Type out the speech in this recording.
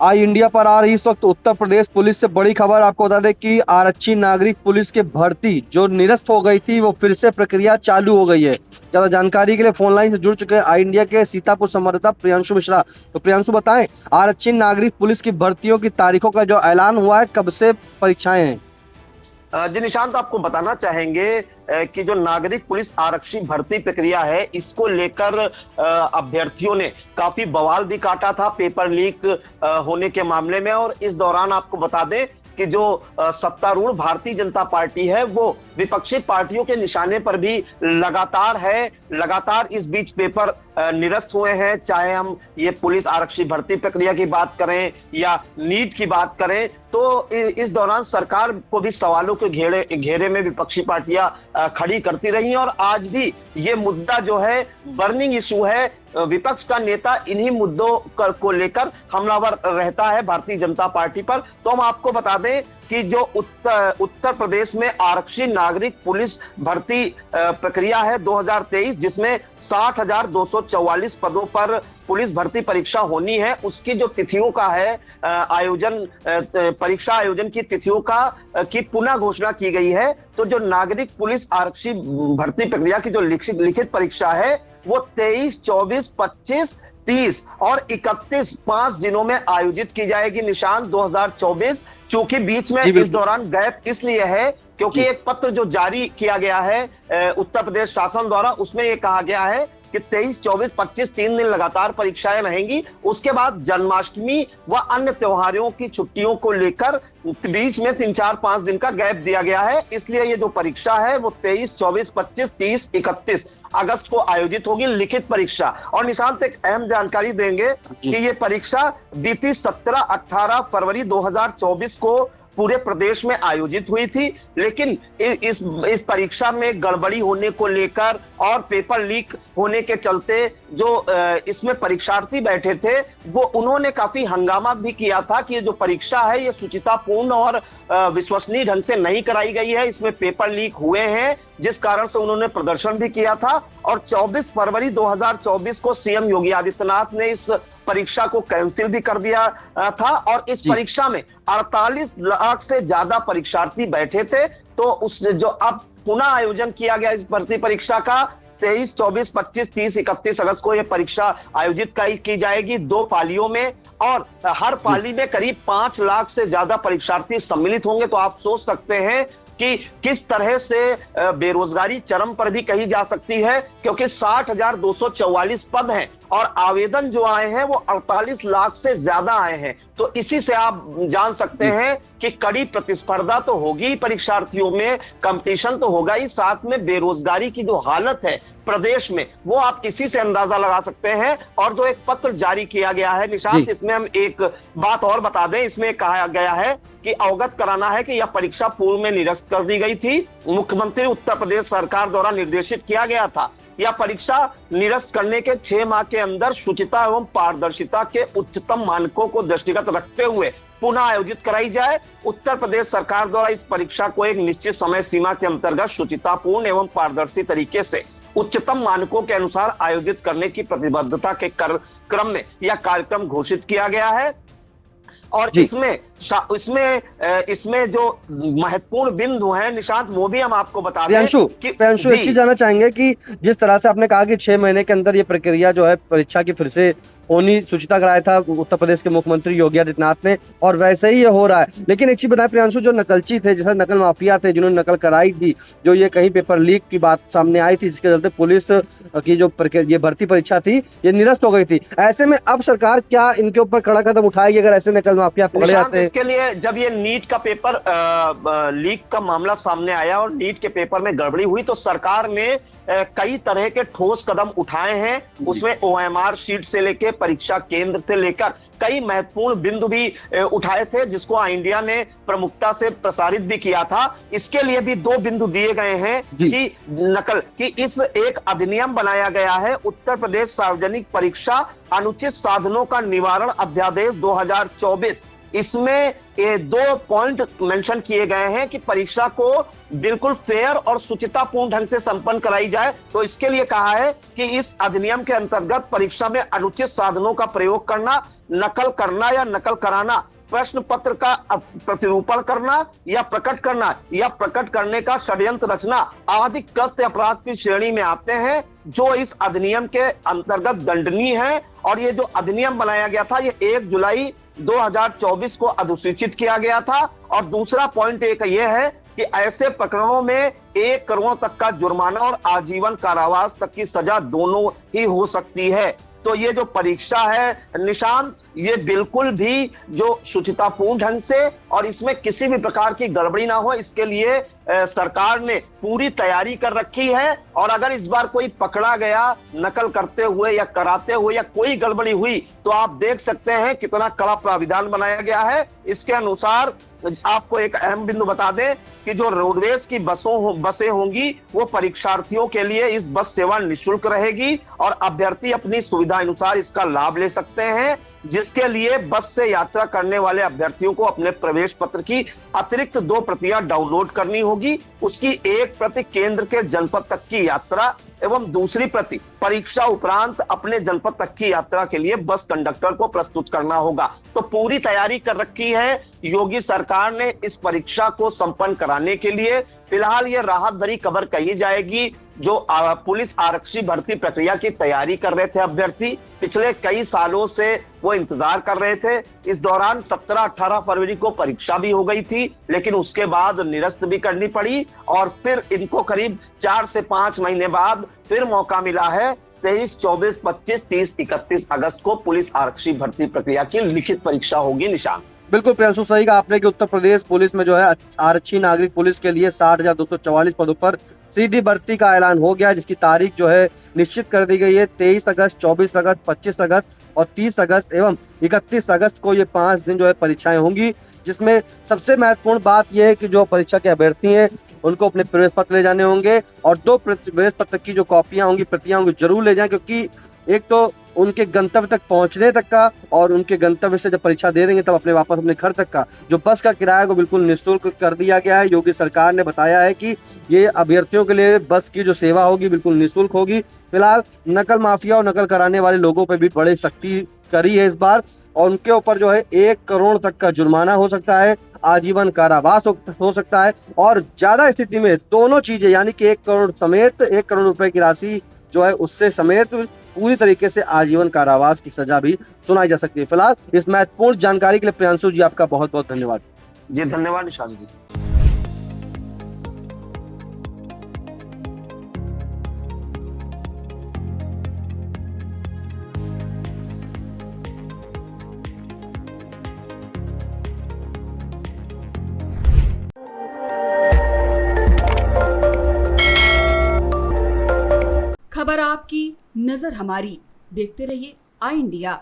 आई India पर आ रही इस वक्त उत्तर प्रदेश पुलिस से बड़ी खबर। आपको बता दें कि आरक्षी नागरिक पुलिस की भर्ती जो निरस्त हो गई थी वो फिर से प्रक्रिया चालू हो गई है। ज्यादा जानकारी के लिए फोन लाइन से जुड़ चुके हैं आई इंडिया के सीतापुर संवाददाता प्रियांशु मिश्रा। तो प्रियांशु बताएं, आरक्षी नागरिक पुलिस की भर्तियों की तारीखों का जो ऐलान हुआ है, कब से परीक्षाएं हैं? जी निशांत, आपको बताना चाहेंगे कि जो नागरिक पुलिस आरक्षी भर्ती प्रक्रिया है, इसको लेकर अभ्यर्थियों ने काफी बवाल भी काटा था पेपर लीक होने के मामले में। और इस दौरान आपको बता दें कि जो सत्तारूढ़ भारतीय जनता पार्टी है वो विपक्षी पार्टियों के निशाने पर भी लगातार इस बीच पेपर निरस्त हुए हैं। चाहे हम ये पुलिस आरक्षी भर्ती प्रक्रिया की बात करें या नीट की बात करें, तो इस दौरान सरकार को भी सवालों के घेरे में विपक्षी पार्टियां खड़ी करती रही और आज भी ये मुद्दा जो है बर्निंग इशू है। विपक्ष का नेता इन्हीं मुद्दों को लेकर हमलावर रहता है भारतीय जनता पार्टी पर। तो हम आपको बता दें कि जो उत्तर प्रदेश में आरक्षी नागरिक पुलिस भर्ती प्रक्रिया है 2023, जिसमें 60,244 पदों पर पुलिस भर्ती परीक्षा होनी है, उसकी जो तिथियों का है परीक्षा आयोजन की तिथियों की पुनः घोषणा की गई है। तो जो नागरिक पुलिस आरक्षी भर्ती प्रक्रिया की जो लिखित परीक्षा है वो 23, 24, 25, 30 और 31 5 दिनों में आयोजित की जाएगी। निशांत 2024, चूंकि बीच में इस दौरान गैप इसलिए है क्योंकि एक पत्र जो जारी किया गया है उत्तर प्रदेश शासन द्वारा, उसमें यह कहा गया है कि 23, 24, 25 3 दिन लगातार परीक्षाएं रहेंगी। उसके बाद जन्माष्टमी व अन्य त्योहारों की छुट्टियों को लेकर बीच में 3, 4, 5 दिन का गैप दिया गया है। इसलिए ये जो परीक्षा है वो 23, 24, 25, 30, 31 अगस्त को आयोजित होगी, लिखित परीक्षा। और निशांत, एक अहम जानकारी देंगे कि ये परीक्षा बीती 17-18 फरवरी 2024 को पूरे प्रदेश में आयोजित हुई थी, लेकिन इस परीक्षा में गड़बड़ी होने को लेकर और पेपर लीक होने के चलते जो इसमें परीक्षार्थी बैठे थे वो उन्होंने काफी हंगामा भी किया था कि ये जो परीक्षा है ये शुचितापूर्ण और विश्वसनीय ढंग से नहीं कराई गई है, इसमें पेपर लीक हुए हैं, जिस कारण से उन्होंने प्रदर्शन भी किया था। और 24 फरवरी 2024 को सीएम योगी आदित्यनाथ ने इस परीक्षा को कैंसिल भी कर दिया था। और इस परीक्षा में 48 लाख से ज्यादा परीक्षार्थी बैठे थे। तो उस जो अब पुनः आयोजन किया गया इस भर्ती परीक्षा का 23, 24, 25, 30, 31 अगस्त को यह परीक्षा आयोजित की जाएगी 2 पालियों में और हर पाली में करीब 5 लाख से ज्यादा परीक्षार्थी सम्मिलित होंगे। तो आप सोच सकते हैं कि किस तरह से बेरोजगारी चरम पर भी कही जा सकती है, क्योंकि 60,244 पद हैं और आवेदन जो आए हैं वो 48 लाख से ज्यादा आए हैं। तो इसी से आप जान सकते हैं कि कड़ी प्रतिस्पर्धा तो होगी, परीक्षार्थियों में कंपटीशन तो होगा ही, साथ में बेरोजगारी की जो हालत है प्रदेश में वो आप इसी से अंदाजा लगा सकते हैं। और जो एक पत्र जारी किया गया है निशांत, इसमें हम एक बात और बता दें, इसमें कहा गया है कि अवगत कराना है कि यह परीक्षा पूर्व में निरस्त कर दी गई थी। मुख्यमंत्री उत्तर प्रदेश सरकार द्वारा निर्देशित किया गया था यह परीक्षा निरस्त करने के 6 माह के अंदर शुचिता एवं पारदर्शिता के उच्चतम मानकों को दृष्टिगत रखते हुए पुनः आयोजित कराई जाए। उत्तर प्रदेश सरकार द्वारा इस परीक्षा को एक निश्चित समय सीमा के अंतर्गत शुचितापूर्ण एवं पारदर्शी तरीके से उच्चतम मानकों के अनुसार आयोजित करने की प्रतिबद्धता के क्रम में यह कार्यक्रम घोषित किया गया है। और इसमें जो महत्वपूर्ण बिंदु हैं निशांत, वो भी हम आपको बता दें कि प्रियांशु एक चीज जानना चाहेंगे कि जिस तरह से आपने कहा कि 6 महीने के अंदर ये प्रक्रिया जो है परीक्षा की फिर से होनी सूचिता कराया था उत्तर प्रदेश के मुख्यमंत्री योगी आदित्यनाथ ने, और वैसे ही ये हो रहा है। लेकिन एक चीज बताएं प्रियांशु, जो नकलची थे, जैसे नकल माफिया थे जिन्होंने नकल कराई थी, जो ये कहीं पेपर लीक की बात सामने आई थी जिसके चलते पुलिस की जो ये भर्ती परीक्षा थी ये निरस्त हो गई थी, ऐसे में अब सरकार क्या इनके ऊपर कड़ा कदम उठाएगी अगर ऐसे नकल माफिया पकड़े जाते हैं? इसके लिए जब ये नीट का पेपर लीक का मामला सामने आया और नीट के पेपर में गड़बड़ी हुई तो सरकार ने कई तरह के ठोस कदम उठाए हैं। उसमें OMR शीट से लेकर परीक्षा केंद्र से लेकर कई महत्वपूर्ण बिंदु भी उठाए थे, जिसको आई इंडिया ने प्रमुखता से प्रसारित भी किया था। इसके लिए भी 2 बिंदु दिए गए हैं कि इस एक अधिनियम बनाया गया है, उत्तर प्रदेश सार्वजनिक परीक्षा अनुचित साधनों का निवारण अध्यादेश 2024। इसमें ये 2 पॉइंट मेंशन किए गए हैं कि परीक्षा को बिल्कुल फेयर और शुचितापूर्ण ढंग से संपन्न कराई जाए। तो इसके लिए कहा है कि इस अधिनियम के अंतर्गत परीक्षा में अनुचित साधनों का प्रयोग करना, नकल करना या नकल कराना, प्रश्न पत्र का प्रतिरूपण करना या प्रकट करने का षड्यंत्र रचना आदि कृत्य अपराध की श्रेणी में आते हैं, जो इस अधिनियम के अंतर्गत दंडनीय है। और ये जो अधिनियम बनाया गया था, ये 1 जुलाई 2024 को अधिसूचित किया गया था। और दूसरा पॉइंट एक ये है कि ऐसे प्रकरणों में 1 करोड़ तक का जुर्माना और आजीवन कारावास तक की सजा दोनों ही हो सकती है। तो ये जो परीक्षा है निशांत, ये बिल्कुल भी जो शुचितापूर्ण ढंग से और इसमें किसी भी प्रकार की गड़बड़ी ना हो, इसके लिए सरकार ने पूरी तैयारी कर रखी है। और अगर इस बार कोई पकड़ा गया नकल करते हुए या कराते हुए या कोई गड़बड़ी हुई, तो आप देख सकते हैं कितना कड़ा प्राविधान बनाया गया है। इसके अनुसार आपको एक अहम बिंदु बता दें कि जो रोडवेज की बसें होंगी, वो परीक्षार्थियों के लिए इस बस सेवा निःशुल्क रहेगी और अभ्यर्थी अपनी सुविधा अनुसार इसका लाभ ले सकते हैं, जिसके लिए बस से यात्रा करने वाले अभ्यर्थियों को अपने प्रवेश पत्र की अतिरिक्त 2 प्रतियां डाउनलोड करनी होगी। उसकी 1 प्रति केंद्र के जनपद तक की यात्रा एवं दूसरी प्रति परीक्षा उपरांत अपने जनपद तक की यात्रा के लिए बस कंडक्टर को प्रस्तुत करना होगा। तो पूरी तैयारी कर रखी है योगी सरकार ने इस परीक्षा को संपन्न कराने के लिए। फिलहाल ये राहत भरी खबर कही जाएगी। जो पुलिस आरक्षी भर्ती प्रक्रिया की तैयारी कर रहे थे अभ्यर्थी, पिछले कई सालों से वो इंतजार कर रहे थे। इस दौरान 17-18 फरवरी को परीक्षा भी हो गई थी, लेकिन उसके बाद निरस्त भी करनी पड़ी और फिर इनको करीब 4 से 5 महीने बाद फिर मौका मिला है। 23, 24, 25, 30, 31 अगस्त को पुलिस आरक्षी भर्ती प्रक्रिया की लिखित परीक्षा होगी। निशान बिल्कुल प्रियांशु, सही कहा आपने कि उत्तर प्रदेश पुलिस में जो है आरक्षी नागरिक पुलिस के लिए 60,244 पदों पर सीधी भर्ती का ऐलान हो गया, जिसकी तारीख जो है निश्चित कर दी गई है। 23 अगस्त, 24 अगस्त, 25 अगस्त और 30 अगस्त एवं 31 अगस्त को ये 5 दिन जो है परीक्षाएं होंगी, जिसमें सबसे महत्वपूर्ण बात यह है कि जो परीक्षा के अभ्यर्थी हैं उनको अपने प्रवेश पत्र ले जाने होंगे और 2 प्रवेश पत्र की जो कॉपियां होंगी, प्रतियां होंगी, जरूर ले जाएं, क्योंकि एक तो उनके गंतव्य तक पहुंचने तक का और उनके गंतव्य से जब परीक्षा दे देंगे तब अपने वापस अपने घर तक का जो बस का किराया को बिल्कुल निःशुल्क कर दिया गया है। योगी सरकार ने बताया है कि ये अभ्यर्थियों के लिए बस की जो सेवा होगी बिल्कुल निःशुल्क होगी। फिलहाल नकल माफिया और नकल कराने वाले लोगों पर भी बड़ी सख्ती करी है इस बार, और उनके ऊपर जो है 1 करोड़ तक का जुर्माना हो सकता है, आजीवन कारावास हो सकता है, और ज्यादा स्थिति में दोनों चीजें यानी कि 1 करोड़ समेत 1 करोड़ रुपए की राशि जो है उससे समेत पूरी तरीके से आजीवन कारावास की सजा भी सुनाई जा सकती है। फिलहाल इस महत्वपूर्ण जानकारी के लिए प्रियांशु जी आपका बहुत बहुत धन्यवाद। जी धन्यवाद निशांत जी। खबर आपकी, नजर हमारी। देखते रहिए आई इंडिया।